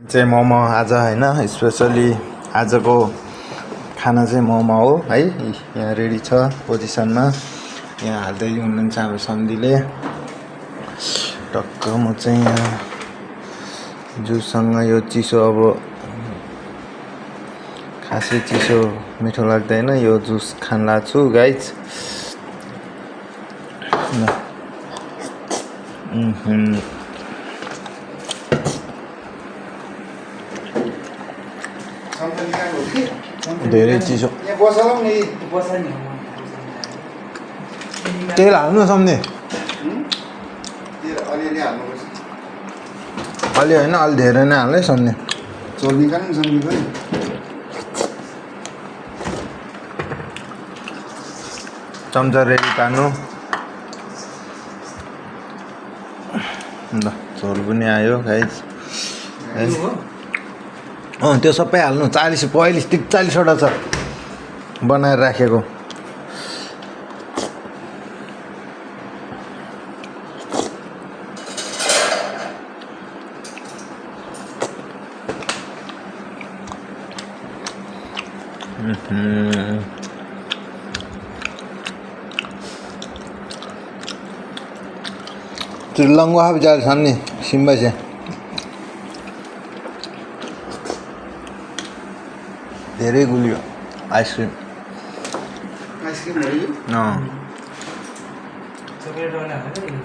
चाहिँ मोमो आज हैन स्पेसली आजको खाना चाहिँ मोमो हो है। यहाँ रेडी छ पोजिसनमा, यहाँ हाल्दै हुनुहुन्छ हाम्रो सन्धीले। टक्क म चाहिँ यहाँ जुससँग यो चिसो, अब खासै चिसो मिठो लाग्दैन, यो जुस खान लाग्छु गाइज। धेरै चिसो, तेल हाल्नु सम्झे अलि होइन, अलि धेरै नै हाल्नु है सम्झे। चम्चा रेडी पार्नु ल। झोल पनि आयो गाइज। त्यो सबै हाल्नु। 40-45-40वटा छ बनाएर राखेको। Lăng quá bây giờ sẵn đi, xin bây giờ. धेरै गुलियो आइसक्रिम। आइसक्रिम हो यो? अँ। चकलेट वाला है ना?